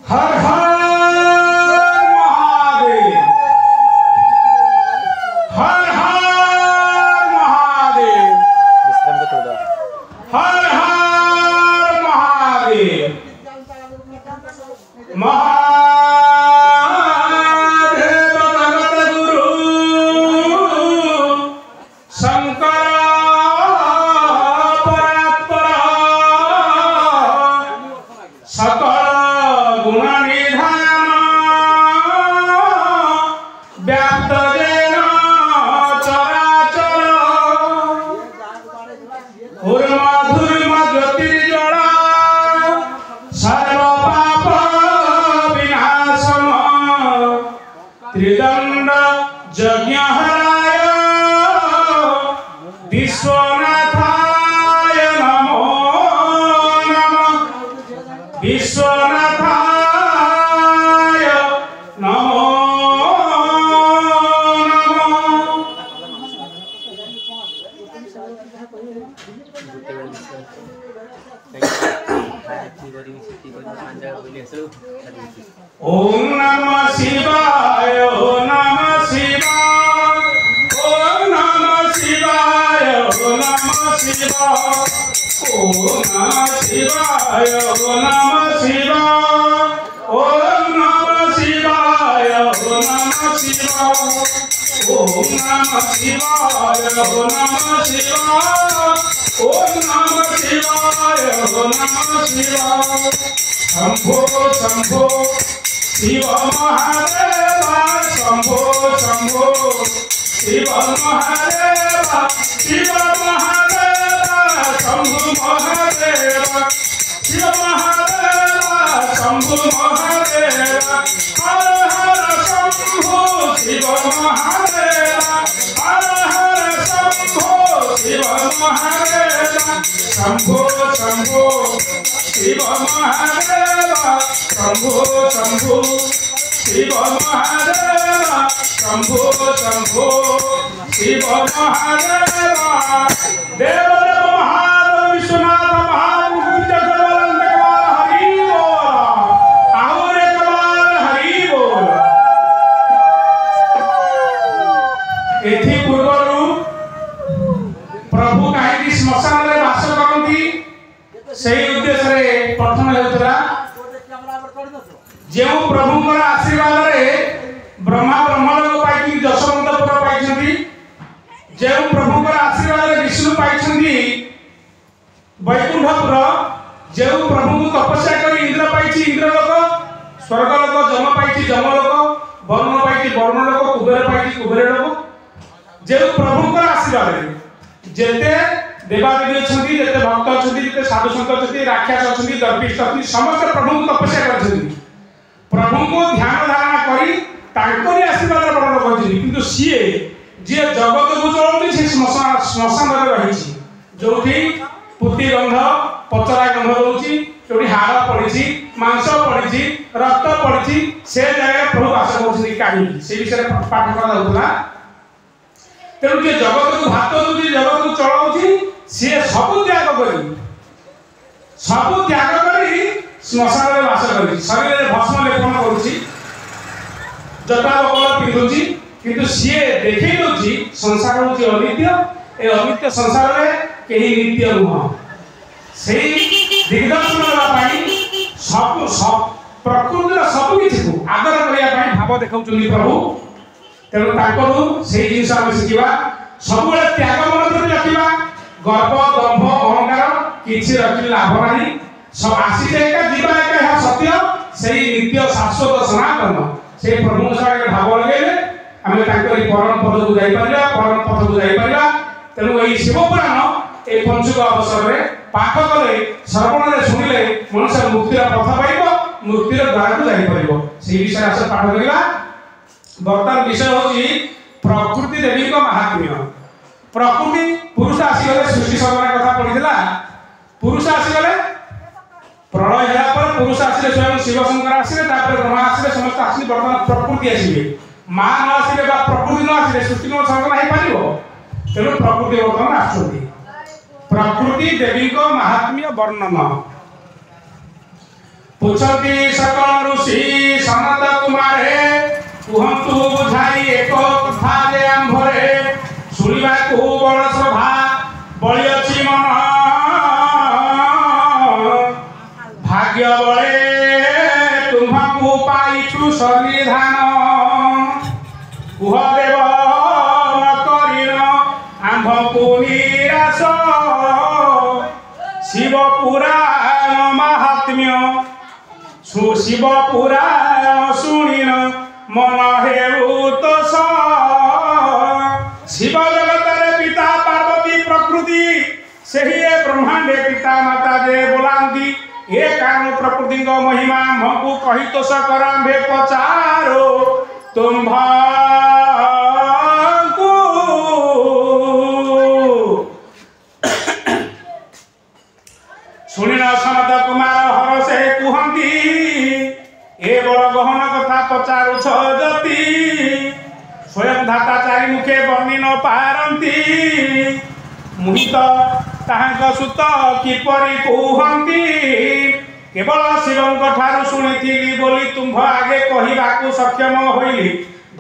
हर हर महादेव, हर हर महादेव, हर हर महादेव। महादेव जगत गुरु शंकर परात्पर सकल गुण निधान व्याप्त जेन चराचर उर्म ज्योतिर्ज्वला सर्व पाप विनाशम त्रिदंड यज्ञहराय विश्वनाथाय नमो नमः, विश्वनाथाय नमो ओम नमः शिवाय, ओम नमः शिवाय, ओम नमः शिवाय, ओम नमः शिवाय, ओम नमः शिवाय, ओम नमः शिवाय, ओम नमः शिवाय, ओम नमः शिवाय, ओम नमः शिवाय, ओम नमः शिवाय, ओम नमः शिवाय, ओम नमः शिवाय। शंभो शंभो शिव महादेव, शंभो शंभो शिव महादेव, शिव महादेव, शंभु महादेव, शिव महादेव, शंभु महादेव, हर हर शंभो शिव महादेव, हर हर शंभो शिव महादेव, शंभो शंभो शिव महादेव, शंभो शंभो शिव महादेव, शंभो शंभो शिव महादेव। देव देव महादेव विश्वनाथ महामुकुंद जगवंत कबाल हरि बोल, आहुरे कबाल हरि बोल। एथि पूर्वरु प्रभु कहीं श्मशान में बास करती से उद्देश्य प्रथम होता जो प्रभु आशीर्वाद ब्रह्मा ब्रह्मलोक पाई जशवंतपुर पाई, जो प्रभु आशीर्वाद विष्णु पाई वैकुंठपुर, जो प्रभु तपस्या कर इंद्र पाई इंद्रलोक, स्वर्गलोक जम पाई जमलोक, वर्ण पाई वर्णलोक, कुबेर पाई कुबेरलोक। जो प्रभु आशीर्वाद जेते देवादेवी अच्छा, जिते भक्त अच्छा, जिते साधु सत अच्छा, राक्षस अच्छा, दर्पिष्ट अच्छा, समस्त प्रभु तपस्या कर प्रभु को ध्यान धारणा करी आशीर्वाद ग्रहण कर, किंतु सी जी जगत को चलाऊँ से श्मशान रही जो पुती गंध पचरा गंध रोचे, जो हाड़ पड़ी मांस पड़ी रक्त पड़ी से जगह प्रभु बास कर से विषय पाठ करा। तेणु जे जगत को हाथ दूसरी जगत को चलाऊँ सी सब त्याग कर श्मशान में बास कर शरीर में भस्म लेपन करुच्ची जटा बकल पिंधुची, किंतु सी देखी दूसरी संसार हूँ अनित्य, ए अनित्य संसार में कहीं नित्य नुह से दिग्दर्शन सब प्रकृतिर सबकि आदर करने भाव देखा प्रभु। तेणु से जिन आम शिखा सब त्याग मन प्रति रखा, गर्व दंभ अहंकार किसी रखी लाभ ना, सब आसी एका जीवा एका सत्य से नित्य शाश्वत सनातन से प्रभु भाव लगे आम परम पद को जापर, परम पथ को जापर। तेणु यही शिवपुराण ये पंचुक अवसर में पाठ कले श्रवण शुणिले मनुष्य मुक्तिर पथ पाइब, मुक्तिर द्वार को जापर से विषय आस पाठ करवा। बर्तमान विषय हूँ प्रकृति देवी महात्म्य। प्रकृति पुरुष आसीगले सृष्टि समय कथा पड़ा, पुरुष आसीगले प्रलय है पुरुष आसिले स्वयं शिव शंकर आसिले ब्रह्मा आसिले समस्त आसिले बर्तमान प्रकृति आसिले माँ न आसिले प्रकृति न आसिले सृष्टि संरचना हो पार तेणु प्रकृति बर्तमान आसुच्च प्रकृति देवी को महात्म्य वर्णन पुछती सकल ऋषि सनत कुमारे कुहतु बुझाई एक कथा जे आंभरे शुणा को बड़ श्रद्धा बड़ी अच्छी मन भाग्य बड़े तुम्हाकू पाइछु सन्निधान कुह देव न करिन आंभकू निराश शिव पुराण महात्म्य शिव पुराण शुणिन मन हेउ तो शिव जगत पिता पार्वती प्रकृति सही ब्रह्मांड पिता माता जे बोलांती ए कारण प्रकृति महिमा मकु कही तो सकरांभे पचारो तुम शुणिन सनत कुमार हर से कुहती ए बड़ गहन कथा पचारुछ जति स्वयं धाता चारि मुखे वर्णि न पारती मुहित ताहांक सुत किपरि कुहती केवल शिवंक ठारू शुणिथिली बोली तुम्भ आगे कहिबाकू सक्षम होइली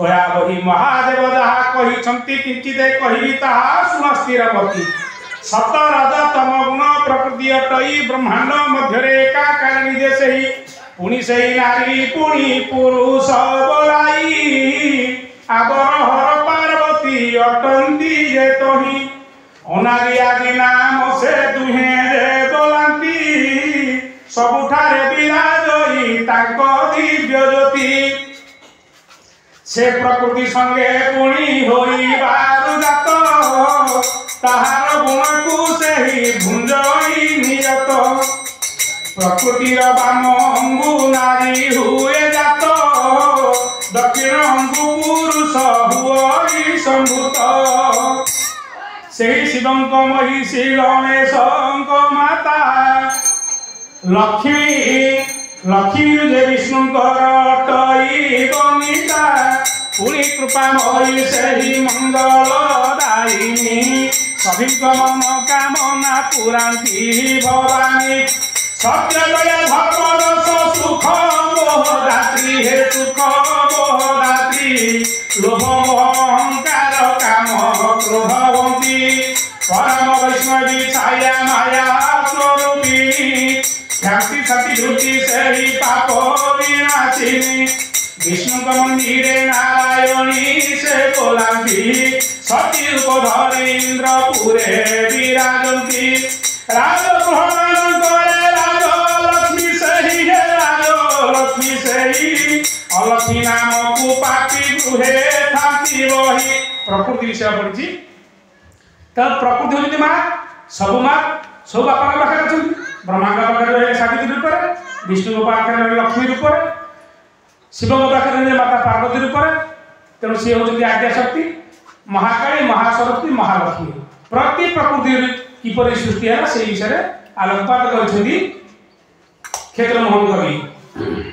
दया बही महादेव जहा कहिछंती किंचित कहिबी ताहा सुन स्थिरपति सत राजा तम गुण प्रकृति अटई ब्रह्मांड मध्य एकाकारणी जे सही पुणी सही नारी पुणी पुरुष बोलाई आबर हर पार्वती अटंती जे तोही अनादि आदि नाम से दुहे जे बोलांती सबुठारे विराजई ताको दिव्य ज्योति से प्रकृति संगे पुणी होई बारु जात ताहार गुण को सही भुंजई नियत प्रकृतिर बाम अंगु नारी हुए जात दक्षिण अंगु पुरुष हुई संभूत सही शिवंक महिषी गणेशंक माता लक्ष्मी जे विष्णुकर अटई गणिता पुरी कृपामयी सही मंगल दायिनी सभी मन कामना पुरांती भवानी सत्य दया धर्म दश सुख मोहदात्री हे सुख मोहदात्री लोभ अहंकार काम क्रोधवंती परम वैष्णवी छाया माया स्वरूपिणी ख्याति सती धृति सही पाप विनाशिनी विष्णु मंदिरे नारायणी से बोलांती सती रूप धरे इंद्रपुरे विराजंती राजगृहमान करे राजलक्ष्मी सही है राजलक्ष्मी सही अलक्ष्मी नाम को पापी गृहे थांती वही प्रकृति विषय पड़ी तब प्रकृति होती माँ सब बापा पाखे अच्छा ब्रह्मा पाखे सावित्री रूप विष्णु पाखे लक्ष्मी रूप शिव पाखे माता पार्वती रूप तेणु सी हूँ आद्या शक्ति महाकाली महासरस्वती महालक्ष्मी प्रति प्रकृति किपर सृष्टि है से विषय में आलोकपात कर क्षेत्र मोहन कवि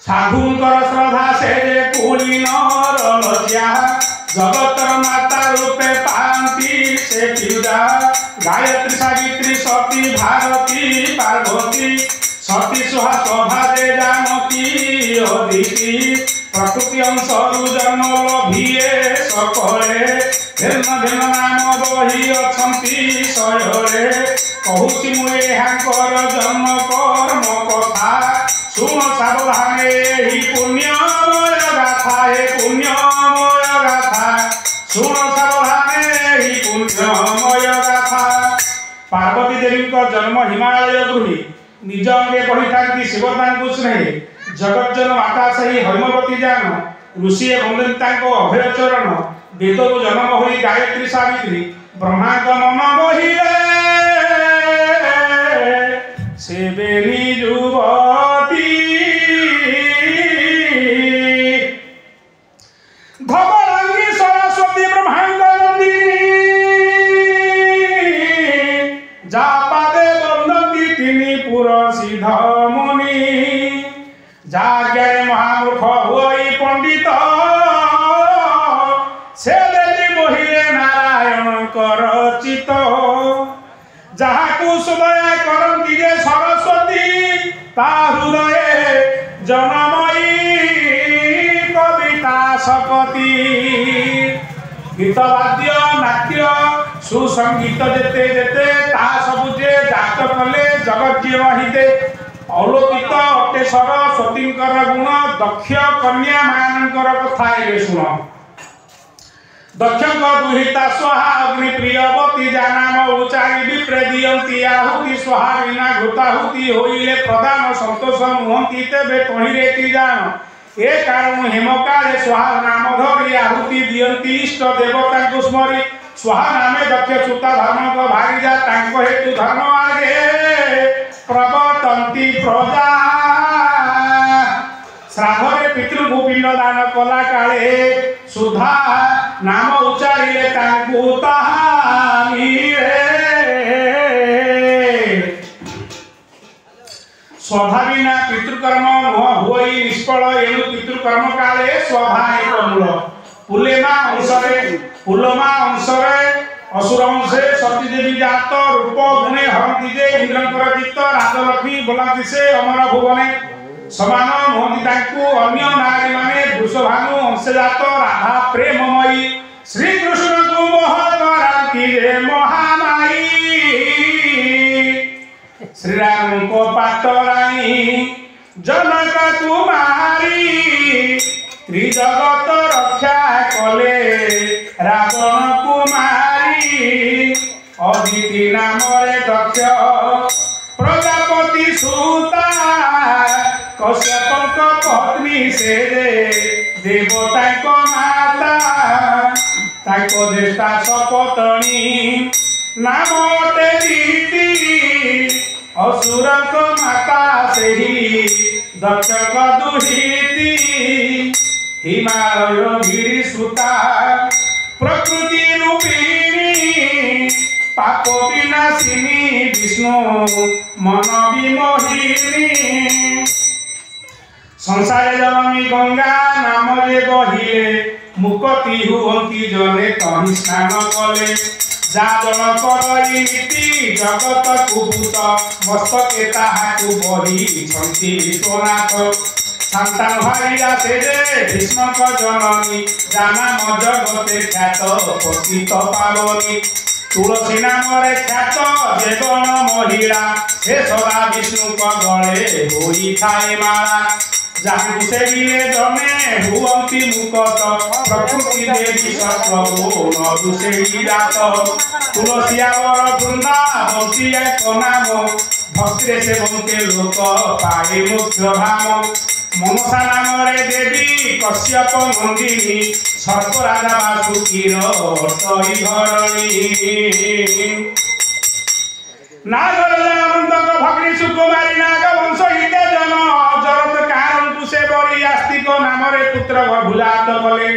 साधुंकर श्रद्धा से कुली नरलज्जा जगतर माता रूपे पांती से पूजा गायत्री सावित्री सती भारती पार्वती सती सुहा शोभा दे जानकी अदिति प्रकृति अंशरु जन्म लभिए सकले भिन्न भिन्न नाम बही अछंती शୟରେ कहूची मुए हांकर जन्म कर्म कथा सुन सावधाने ही पुण्यमय गाथा हे पुण्यमय गाथा सुन सावधाने ही पुण्यमय गाथा पार्वती देवी का जन्म हिमालय गृही निज अंगे कही शिवता स्नेह जगज्जन माता सही हैमवती जान ऋषि वंदनिता अभय चरण वेदरु जन्म हो गायत्री सावित्री ब्रह्मा मन बहिले से बेनी युवती धवलांगी सरस्वती ब्रह्मांडी जापादे बंदती तिनी पुर सिद्ध मुनि जागे महामूर्ख हुई पंडित से देवी मोहिले नारायण ଯାହାକୁ ସୁଦୟା କରନ୍ତି ଯେ ସରସ୍ୱତୀ ତା ହୃଦୟ ଜନମୟୀ କବିତା ଶପତି। ଗୀତ ବାଦ୍ୟ ନାଟ୍ୟ ସୁସଙ୍ଗୀତ ଯେତେ ଯେତେ ତାହା ସବୁ ଯେ ଜାତ କଲେ ଜଗଜ୍ଜୀବ ହିତେ। ଅଲୌକିତ ଅଟେ ସରସ୍ୱତୀଙ୍କର ଗୁଣ ଦକ୍ଷ କନ୍ୟା ମାନଙ୍କର କଥା ଏବେ ଶୁଣ। ଦକ୍ଷଙ୍କ ଦୁହିତା ସ୍ୱାହା ଅଗ୍ନି ପ୍ରିୟବତୀ ଯା ନାମ ଉଚାରି ବିପ୍ରେ ଦିଅନ୍ତି ଆହୁତି ସ୍ୱାହା ବିନା ଘୃତାହୁତି ହୋଇଲେ ପ୍ରଧାନ ସନ୍ତୋଷ ନୁହନ୍ତି ତେବେ ତହିଁରେ କି ଜାଣ। ଏ କାରଣ ହେମକାଳେ ସ୍ୱାହା ନାମ ଧରି ଆହୁତି ଦିଅନ୍ତି ଇଷ୍ଟ ଦେବତାଙ୍କୁ ସ୍ମରି। ସ୍ୱାହା ନାମେ ଦକ୍ଷ ସୁତା ଧର୍ମଙ୍କ ଭାଗିଯା ତାଙ୍କ ହେତୁ ଧର୍ମ ଆଗେ ପ୍ରବର୍ତ୍ତନ୍ତି ପ୍ରଜା। ଶ୍ରାଦ୍ଧରେ ପିତୃଙ୍କୁ ପିଣ୍ଡ ଦାନ କଲା କାଳେ ସୁଧା ନାମ ଉଚ୍ଚାରିଲେ ତାଙ୍କୁ ତାହା ମିଳେ। ସ୍ୱଧା ବିନା ପିତୃକର୍ମ ନୁହଁ ହୁଏ ନିଷ୍ଫଳ ଏଣୁ ପିତୃକର୍ମ କାଳେ ସ୍ୱଧା ଏକ ମୂଳ। ପୁଲମା ଅଂଶରେ ଅସୁର ଅଂଶେ ସତୀ ଦେବୀ ଜାତ ରୂପ ଗୁଣେ ହରନ୍ତି ଯେ ଇନ୍ଦ୍ରଙ୍କର ଚିତ୍ତ ରାଜଲକ୍ଷ୍ମୀ ବୋଲାନ୍ତି ସେ ଅମର ଭୁବନେ। ସମାନ ନୁହନ୍ତି ତାଙ୍କୁ ଅନ୍ୟ ନାରୀ ମାନେ ବୃଷଭାନୁ ଅଂଶଜାତ ରାଧା ପ୍ରେମମୟୀ ଶ୍ରୀକୃଷ୍ଣଙ୍କୁ ମୋହ କରାନ୍ତି ଯେ ମହାମାୟୀ। ଶ୍ରୀରାମଙ୍କ ପାଟରାଣୀ ଜନକ କୁମାରୀ ତ୍ରିଜଗତ ରକ୍ଷା କଲେ ରାବଣ କୁମାରୀ। ଅଦିତି ନାମରେ ଦକ୍ଷ ପ୍ରଜାପତି ସୁତା କଶ୍ୟପଙ୍କ ପତ୍ନୀ ସେ ଦେବତାଙ୍କ ମାତା। ତାଙ୍କ ଜ୍ୟେଷ୍ଠା ସପତଣୀ ନାମ ଅଟେ ଦିତି ଅସୁରଙ୍କ ମାତା ସେହି ଦକ୍ଷଙ୍କ ଦୁହିତି। ହିମାଳୟ ଗିରି ସୁତା ପ୍ରକୃତି ରୂପିଣୀ ପାପ ବିନାଶିନୀ ବିଷ୍ଣୁ ମନ ବିମୋହିନୀ। ସଂସାରେ ଜନମୀ ଗଙ୍ଗା ନାମରେ ବହିଲେ ମୁକତି ହୁଅନ୍ତି ଜନେ ତହିଁ ସ୍ନାନ କଲେ। ଯା ଜଣଙ୍କର ନୀତି ଜଗତକୁ ଭୂତ ମସ୍ତକେ ତାହାକୁ ବହିଛନ୍ତି ବିଶ୍ୱନାଥ। ସନ୍ତାନ ଭାରିଲା ସେ ଯେ ଭୀଷ୍ମଙ୍କ ଜନନୀ ଯା ନାମ ଜଗତେ ଖ୍ୟାତ ପତିତ ପାବନୀ। ତୁଳସୀ ନାମରେ ଖ୍ୟାତ ଯେ ଗଣ ମହିଳା ସେ ସଦା ବିଷ୍ଣୁଙ୍କ ଗଳେ ହୋଇଥାଏ ମାଳା। ଯାହାକୁ ସେବିଲେ ଜନେ ହୁଅନ୍ତି ମୁକତ ପ୍ରକୃତି ଦେବୀ ସତ୍ରଭୁ ନରୁ ସେହି ଜାତ। ତୁଳସୀ ଆବର ବୃନ୍ଦା ବଂଶୀ ଏକ ନାମ ଭକ୍ତିରେ ସେବନ୍ତେ ଲୋକ ପାଏ ମୁଖ୍ୟ ଧାମ। ମନସା ନାମରେ ଦେବୀ କଶ୍ୟପ ନନ୍ଦିନୀ ସର୍ପରାଜା ବାସୁକୀର ଅଟଇ ଧରଣୀ। ନାଗରାଜଙ୍କ ଭଗ୍ନୀ ସୁକୁମାରୀ ନାଗ ବଂଶ ହିତେ ଜନ ଜରତ କାରଙ୍କୁ ସେ ବରି ଆସ୍ତିକ ନାମରେ ପୁତ୍ର ଭୁଜାତ କଲେ।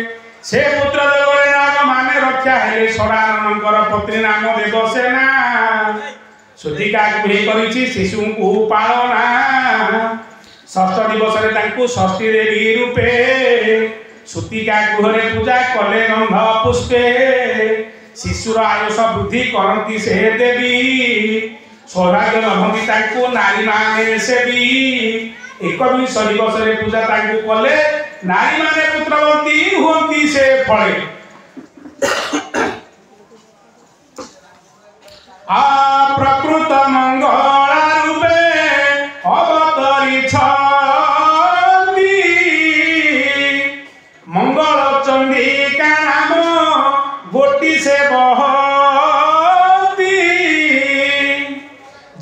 ସେ ପୁତ୍ର ଦେବରେ ନାଗ ମାନେ ରକ୍ଷା ହେଲେ ଷଡ଼ାନନଙ୍କର ପତ୍ନୀ ନାମ ଦେବସେନା। ସୁଧିକା ଗୃହୀ କରିଛି ଶିଶୁଙ୍କୁ ପାଳନା। ଷଷ୍ଠ ଦିବସରେ ତାଙ୍କୁ ଷଷ୍ଠୀ ଦେବୀ ରୂପେ ସୁତିକା ଗୃହରେ ପୂଜା କଲେ ଗନ୍ଧ ପୁଷ୍ପେ। ଶିଶୁର ଆୟୁଷ ବୃଦ୍ଧି କରନ୍ତି ସେ ଦେବୀ ସୌଭାଗ୍ୟ ଲଭନ୍ତି ତାଙ୍କୁ ନାରୀ ମାନେ ସେବି। 21 ଦିବସରେ ପୂଜା ତାଙ୍କୁ କଲେ ନାରୀ ମାନେ ପୁତ୍ରବତୀ ହୁଅନ୍ତି ସେ ଫଳେ। ପ୍ରକୃତ ମଙ୍ଗଳା ରୂପେ ଅବତରିଛନ୍ତି ମଙ୍ଗଳ ଚଣ୍ଡିକା ନାମ ଗୋଟି ସେ ବହନ୍ତି।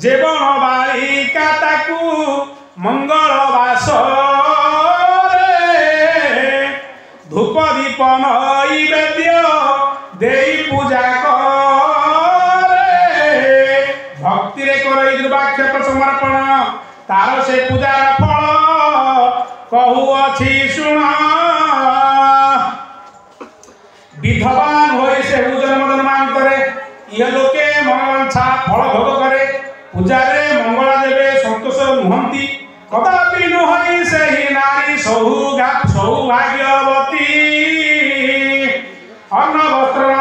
ଯେ ବଣ ବାଳିକା ତାକୁ ମଙ୍ଗଳ ବାସରେ ଧୂପ ଦୀପ ନୈବେଦ୍ୟ ଦେଇ ପୂଜା ଭକ୍ତିରେ କରଇ ଦୁର୍ବାକ୍ଷତ ସମର୍ପଣ ତାର ସେ ପୂଜାର ଫଳ କହୁଅଛି ଶୁଣ। ବିଧବାନ ହୋଇ ସେ ଜନ୍ମଜନ୍ମାନ୍ କରେ ଇହ ଲୋକେ ମନବାଞ୍ଛା ଫଳ ଭୋଗ କରେ। ପୂଜାରେ ମଙ୍ଗଳା ଦେବେ ସନ୍ତୋଷ ନୁହନ୍ତି କଦାପି ନୁହଁଇ ସେହି ନାରୀ ସୌଭାଗ୍ୟବତୀ। ଅନ୍ନ ବସ୍ତ୍ର ନ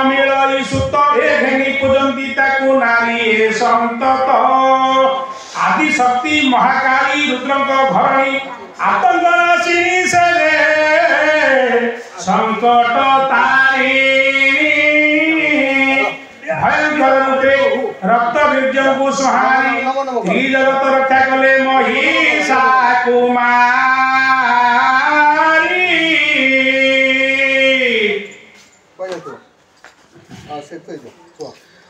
ମିଳଇ ସୁତ ଏ ଘେନି पूजंती ताकू नारी संतत आदि शक्ति महाकाली रुद्रंक घरणी आतंक नाशिनी से संकट तारी भयंकर रूपे रक्त वीर्य को सुहारी जगत रक्षा कले महिषा कुमारी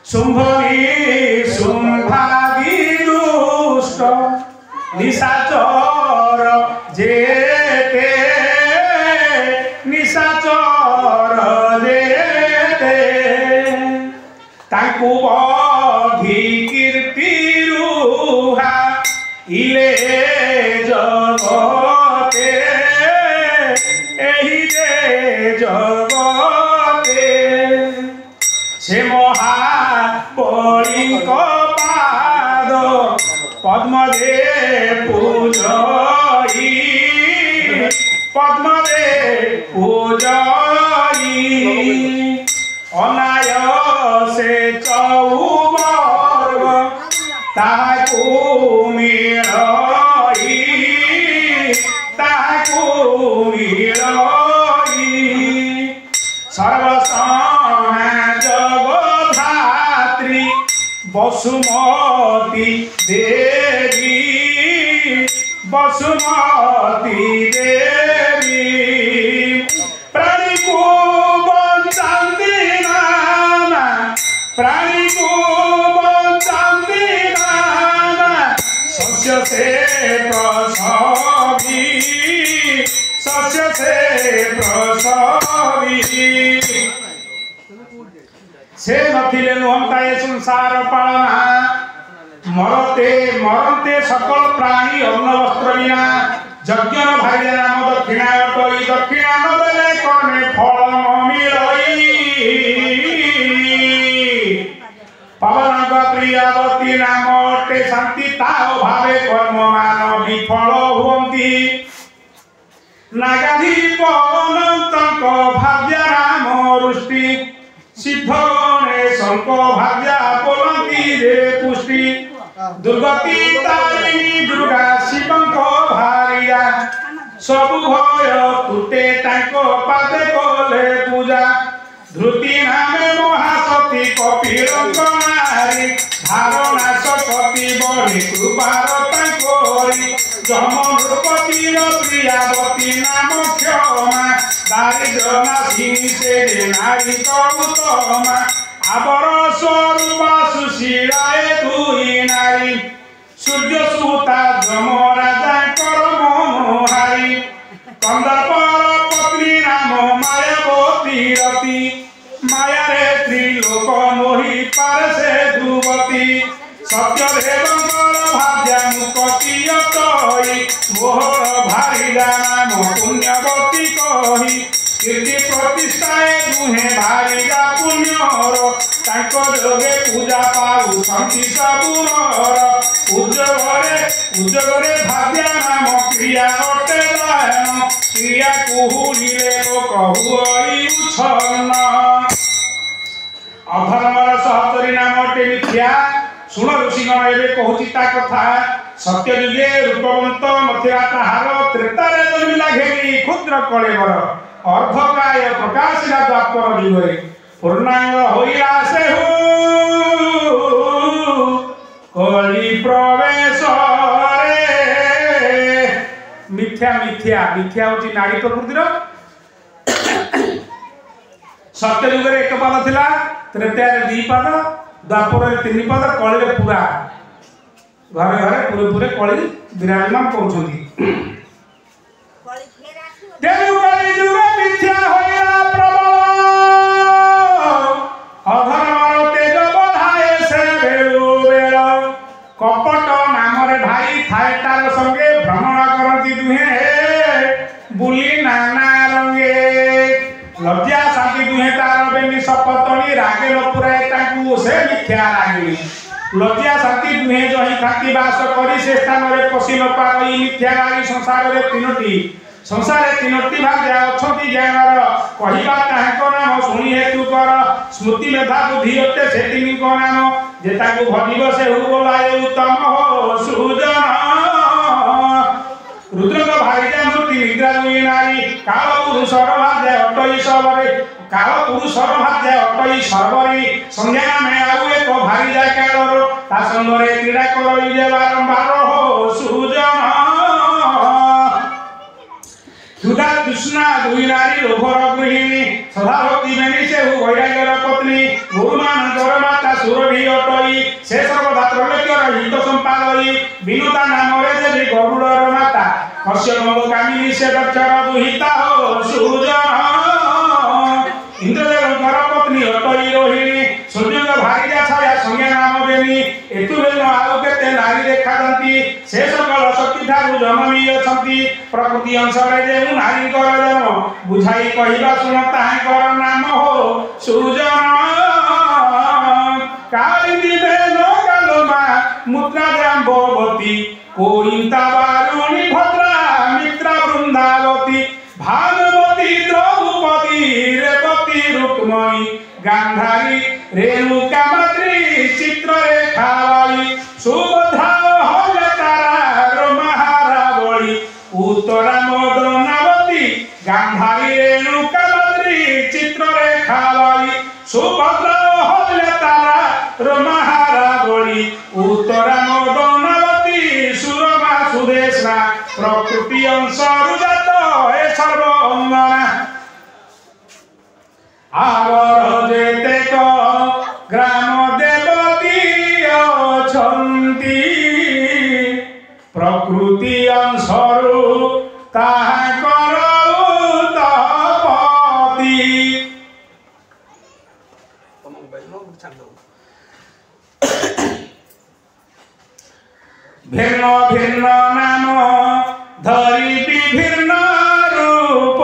शुंभनी शुंभादि दुष्ट निशाचर जेते निशाचर जेते ताकू बधी कीर्ति रुहा इले जगते एही जे जगते से महाबली पाद पद्मदे पूजई पद्मदे पूजई अनाय से चौवर्ग ताकू मिलई ताकू मिलई सर्वसना जगधात्री वसुमती देवी वसुमती देवी प्राणी को बंचाती नाना प्राणी को बंचाती नाना सस्य से प्रसवी सस्य से प्रसवी से नथिले नुहंता ए संसार पालना मरते मरते सकल प्राणी अन्न वस्त्र बिना यज्ञ भाई नाम दक्षिणा अटई दक्षिणा न देले कर्मे फल न मिलई पवनक प्रियावती नाम अटे शांति ता भावे कर्म मान विफल हुअंती नागाधी पवनंतक भाव्य राम रुष्टि सिद्ध गणेशंक भाव्या बोलती रे पुष्टि दुर्गति तारिणी दुर्गा शिवंक भारिया सब भय तुटे तांको पादे कोले पूजा धृति नामे महासती कपिलंक नारी धारणा सकती बड़ी कृपार तांकोरी जम नृपति प्रियावती नाम क्षमा दारिद्र नाशिनी से नारी कौतमा आबर स्वरूप सुशीलाए दुई नारी सूर्य सुता जम राजा मनोहारी कंदर्पर पत्नी नाम मायावती रति माया रे त्रिलोक मोहि पार से ध्रुवती सत्यदेवंकर भाव्या मुकटी अटई मोहर भारिला नाम पुण्यवती कही कीर्ति प्रतिष्ठाए दुहे भारिला पुण्यर तांको जोगे पूजा पाऊ संति सबुर उज्जवरे भाव्या नाम क्रिया अटे दायन क्रिया कुहुलिले लोक हुई उच्छन्न अधर्मर सहचरी नाम अटे मिथ्या सुन ऋषिगण एबे कहूची ता कथा सत्य युगे रूपवंत नथिला ताहार त्रेतारे जन्मिला घेरी क्षुद्र कलेवर अर्धकाय प्रकाशिला द्वापर युगरे पूर्णांग होइला से कली प्रवेश रे मिथ्या मिथ्या मिथ्या होची नाड़ी प्रकृतिर सत्य युगरे एक पाद थिला त्रेतारे दी पाद द्वापर तीन पद कली पूरा घरे घरे पूरे पूरे कली विराजमान करुछंती तेनु कली युग मिथ्या होइला प्रबल अधर्मर तेज बढ़ाए से बेलु बेल कपट नाम रे भाई थाए तार संगे भ्रमण करती दुहे बुली नाना रंगे लज्जा शांति दुहे तार बेनी सपतनी रागे लपुराए ताकू से मिथ्या रागिली लज्जा शांति दुहे जही खाती वास करी से स्थान रे पसी न पाई मिथ्या रागी संसार रे तीनोटी संसार तीनोटी भाग अछंती ज्ञानर कहिबा ताहाको नाम सुनी हेतु कर स्मृति मेधा बुद्धि अते सेतिनी को नाम जेताको भजिब से बोलाए उत्तम हो सुजन रुद्रक भारिजा मूर्ति निद्रा दुई नारी काल पुरुषर भाग्य अटई सबरे काल पुरुषर भाग्य अटई सर्वरी संज्ञा में आउ एक भारिजा कालर ता संगरे क्रीड़ा करई जे बारंबार हो सुजन क्षुधा तृष्णा दुई नारी लोभर गृहिणी सदाभक्ति बेनी से वैराग्यर पत्नी गुरुमानंदर माता सुरभि अटई से सर्वदा त्रैलोक्यर हित संपादयी विनुता नाम देवी गरुड़र माता कश्यप कामिनी से दक्षर दुहिता हो सुजन इंद्रदेव पत्नी अटई रोहिणी सूर्य भारिजा छाया संज्ञा नाम बेनी एतु बेल आउ केते नारी देखा दंती से सकल शक्ति ठारू जनमी अछंती प्रकृति अंशरे जे नारी कर जन्म बुझाई कहिबा सुन ताहाकर नाम हो सुजन कालिंदी बेल कालमा मुद्रा जाम्बवती कोइंता वारुणी भद्रा मित्रा वृंदावती भागवती द्रौपदी रेवती रुक्मणी गांधारी रेणुका माद्री चित्ररेखावली सुभद्रा हलतारा रोमहारावली उत्तरा मदनावती गांधारी रेणुका माद्री चित्ररेखावली सुभद्रा हलतारा रोमहारावली उत्तरा मदनावती सुरमा सुदेशना प्रकृति अंशरुजात ए सर्वंगना आवर जेतेक ग्राम देवती अछंती प्रकृति अंशरु ताहाकर उत्पत्ति भिन्न भिन्न नाम धरी विभिन्न रूप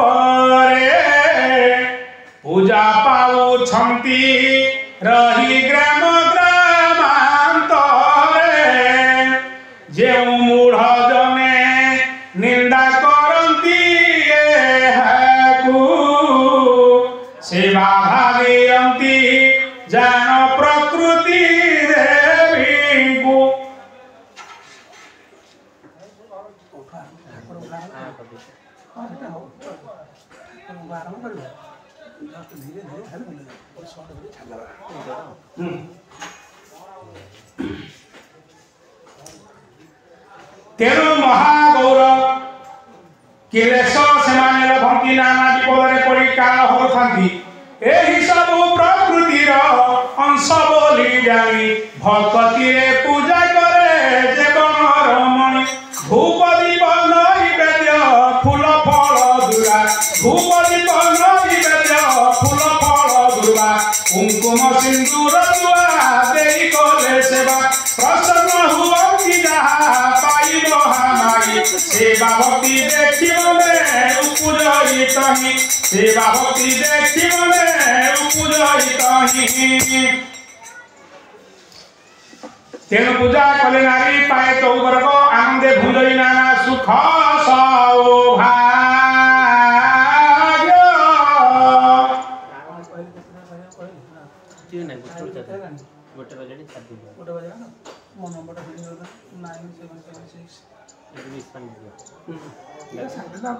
पूजा पाउछंती रही ग्राम ग्रामांतरे जेउ मूढ़ जने निंदा करंती एहाकू सेवा भागयंती जान प्रकृति देवी को तेणु महागौर किलेश सेमानेर भंगी नाना विपदरे पड़ी काल होथांती एही सब प्रकृतिर अंश बोली जानी भक्ति रे पूजा करे जीवन रमणी धूप दीप नैवेद्य फूल फल दुर्गा धूप दीप नैवेद्य फूल फल दुर्गा कुंकुम सिंदूर दुआ देई कले सेवा प्रसन्न हुअंती जहा पाई महामाई सेवा भक्ति देखी मने उपजयित ही सेवा भक्ति देखी मने उपजयित ही तेणु पूजा कले नारी पाए चौवर्ग आनंदे भुंजई नाना सुख सौभाग्य गोटे बजे ना मो नंबर 9776 ये भी स्पैन दिया ये सांगते ना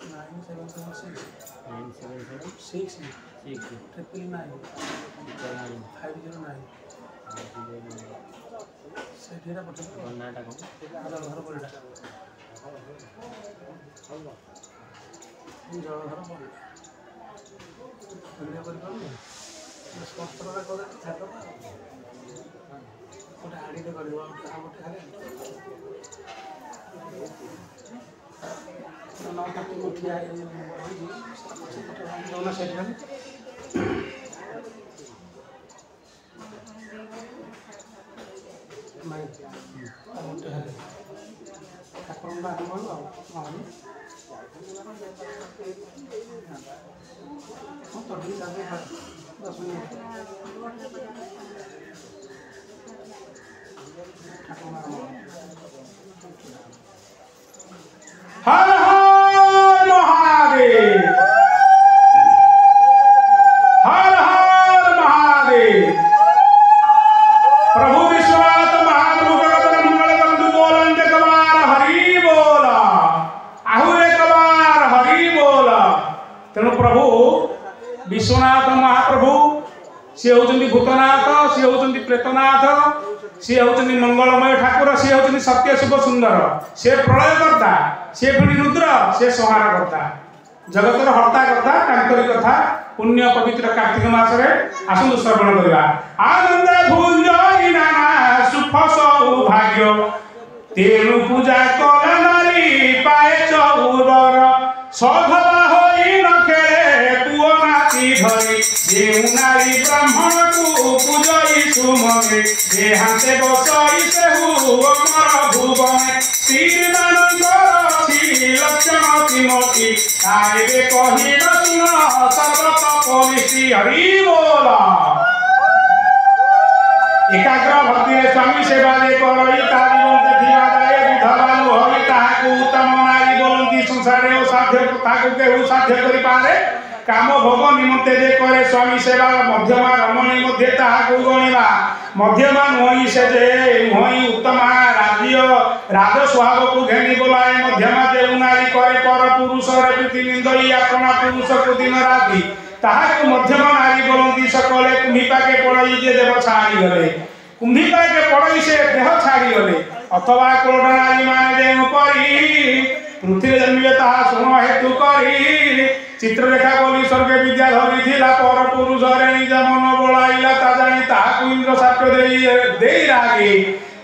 9776 977 6 509 सेठीरा पटो नाटा को आधा घर पड़ेला जल घर पड़ेला वीडियो कर पाऊ स्पष्टता करे छातो गोटे हाड़ीटे कर गोटे खाली ठिया जौना सेठ खाली गोटे खाली ठाकुर आरम्भ हर हर भूतनाथ, सी होउचंती प्रेतनाथ, सी होउचंती मंगलमय ठाकुर, सी होउचंती सत्य शुभ सुंदर, से प्रलयकर्ता, से पुणी रुद्र, से संहारकर्ता, जगतर हर्ता कर्ता तांकरी कथा पुण्य पवित्र कार्तिक मास रे आसु श्रवण करबा। आनंद भुंजई नाना सुख सौभाग्य तेनु पूजा कला नारी पाए चौबर सधवा होई न खेले पुओ नाती धरी जेउ नारी ब्राह्मण को पूजई सुमगे जे हाते बसई सेहु अमर भुवने श्रीमानंदर छी लक्षण तिमती आइबे कहि न सुन सर्वत पलिसी हरि बोला। एकाग्र भक्ति स्वामी सेवा जे करई तारी देखिबा जाय विधवानु होई ताहाकु उत्तम नारी बोलंती संसारे असाध्य ताकु केहु साध्य करि पारे काम भोग निमंते जे करे स्वामी सेवा मध्यमा रमणी मध्ये ताहाकु गणिबा मध्यमा नोई से जे नोई उत्तम राज्य राज स्वभाव को घेनी बोलाए मध्यमा जे नारी करे पर पुरुष रे प्रीति निंदई अपना पुरुष को दिन राति ताहाकु मध्यमा नारी बोलंती सकले कुंभिपा के पड़ई जे देव छाड़ी गले कुंभिपा के पड़ई से देह छाड़ी गले अथवा कोड़ा नारी माने जे उपरी पृथ्वी जन्मिए ताहा सुन हेतु करी चित्ररेखा बोली स्वर्ग विद्या धरी थिला पर पुरुष रे निज मन बोलाइला ता जानी ताहाकु इंद्र साप्य देई रागी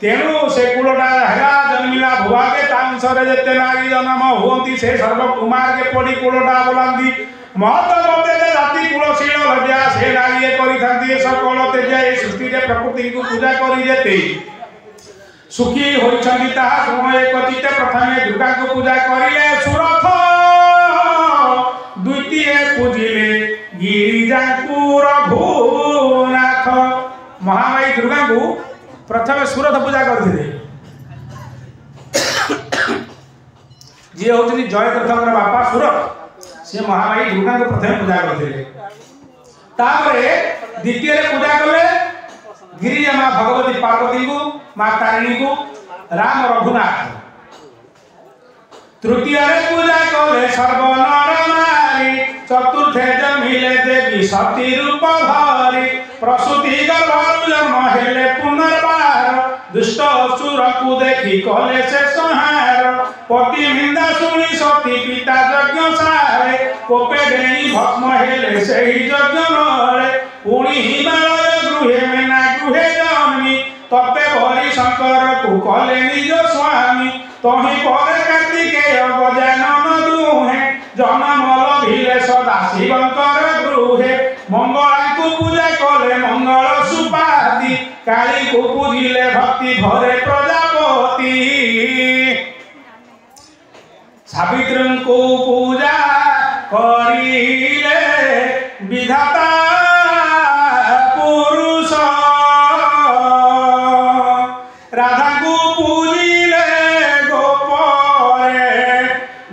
तेणु से कुलटा हेरा जन्मिला भुवाके तांसरे जेते नारी जन्म होती से सर्व कुमार के पड़ी कुलटा बोलांती महत मते जे जाति कुलशील लज्जा से नारी करि थांती सकल तेजा ए सृष्टि रे प्रकृति को पूजा करि जेते सुखी होइछंती ताहा समय कतिते प्रथमे दुर्गा को पूजा करिले सुरथ द्वितीय पूजिले गिरिजापुर भूनाथ महामाई दुर्गा को प्रथमे सुरथ पूजा करथिले जे होतनी जय तीर्थकर बापा सुरथ से महामाई दुर्गा को प्रथमे पूजा करथिले तापरे द्वितीय रे पूजा कले गिरिजा मां भगवती पार्वती को मां तारिणी को राम रघुनाथ तृतीय रे पूजा कले सर्वनर नारी चतुर्थे जमिले देवी सती रूप धारी प्रसूति गर्भ जन्म हेले पुनर्बार दुष्ट असुर को देखी कले से संहार पति निंदा सुनी सती पिता यज्ञ सारे कोपे देई भस्म हेले सेही यज्ञ नरे पुणी हिमालय गृहे मेना गृहे जन्मी तपे भरी शंकर को कले निज स्वामी तही पर कार्तिकेय गजानन दुहे जनमल भिले सदा शिवंकर गृहे मंगला को पूजा कले मंगल सुपाति काली को पूजिले भक्ति भरे प्रजापति सावित्री को पूजा करिले विधाता पुरुष राधा को पूजिले गोपरे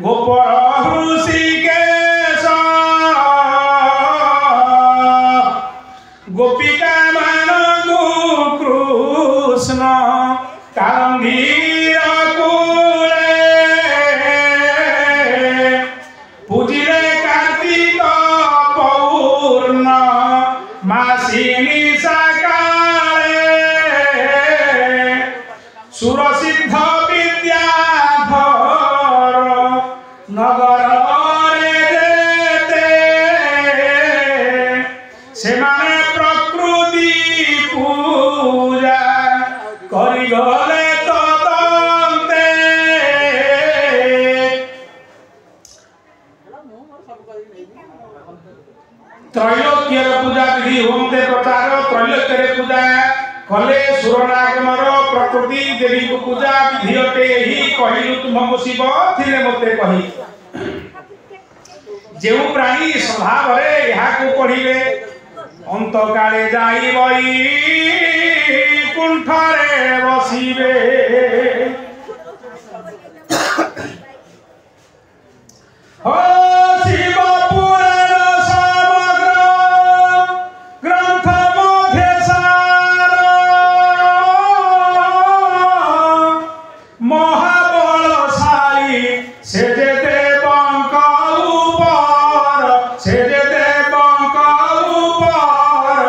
गोपर ऋषिकेश गोपिका मान कृष्ण कांधीर कूले पूजिले कार्तिक पौर्ण मासिनी सकाळे सुरसिद्ध विद्याधर नगर सेमाने प्रकृति पूजा करि गले तदन्ते त्रैलोक्यर पूजा विधि होमते प्रचार त्रैलोक्यर पूजा कले सुरनागमर प्रकृति देवी को पूजा विधि अटे ही कहिलु तुमको शिव थिले मते कहि जेउ प्राणी स्वभाव रे यहा को पढिले अंत काले जाइबई कुंठरे बसिबे हो शिव पुराण समग्र ग्रंथ मध्ये सार महाबलशाली से जेते बंक ऊपर से जेते बंक ऊपर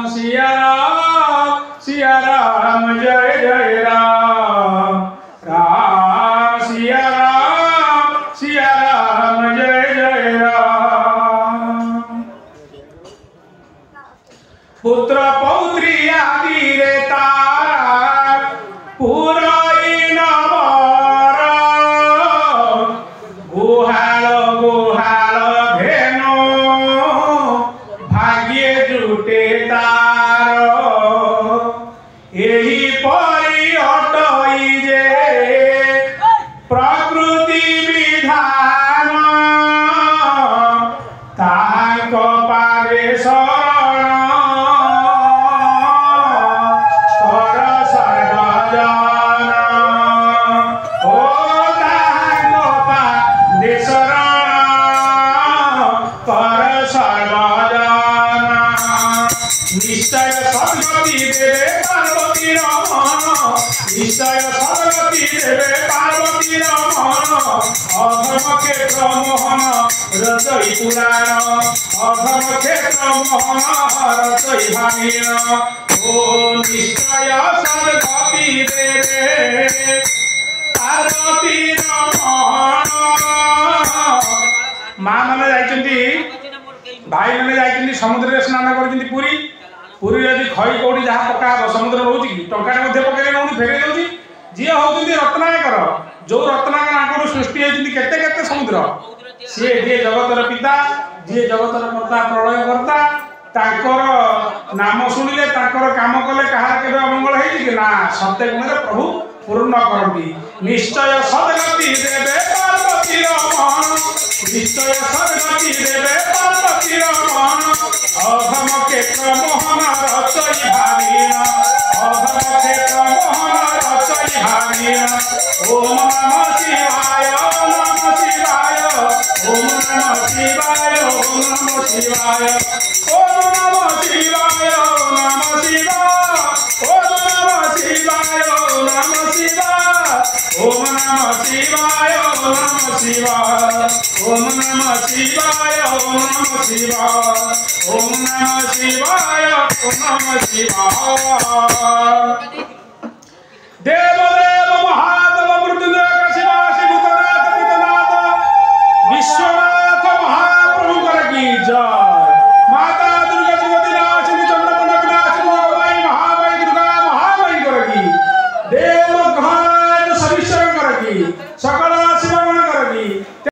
सिया राम जय जय राम राम सिया राम जय जय राम। पुत्र पौत्री आदि रे तार पुरई नवर गुहाल गुहाल धेनु भाग्ये जुटे तार एही परि अटई जे प्रकृति विधान तांक पारे शरण कर सर्वजन ओ तांक पारे शरण कर सर्वजन। निश्चय सद्गति देवे पार्वती रमण निश्चय सद्गति देवे पार्वती रमण अधम क्षेत्र मोहन रचई पुराण अधम क्षेत्र मोहन रचई भामीन ओ निश्चय सद्गति देवे पार्वती रमण। माँ मैंने जाइछन्ति भाई मैंने जाइछन्ति समुद्र रे स्नान करछन्ति पुरी पुरी यदि खई कोडी जहा पका समुद्र रोची कि टंकाटे मध्ये पकेले नउनी फेरे दउची जे होउछन्ति रत्नाकर जो रत्नाकर आंकड़ू सृष्टि होइछन्ति केते केते समुद्र से जे जगतर पिता जे जगतर कर्ता प्रलय कर्ता तांकर नाम सुनिले तांकर काम कले कहार केबे अमंगल हेछि कि ना सत्य गुण रे प्रभु पूर्ण करती। निश्चय सद्गति देवे पार्वती रमण निश्चय सद्गति देवे पार्वती रमण अधम क्षेत्र मोहन रचई भामीन अधम क्षेत्र मोहन रचई भामीन। ओम नमः शिवाय नमः शिवाय ओम नमः शिवाय ओम नमः शिवाय ओम नमः शिवाय नमः शिवाय ओम नमः शिवाय नमः शिवाय ओम नमः शिवाय नमः शिवाय ओम नमः शिवाय नमः शिवाय ओम नमः शिवाय नमः शिवाय। देव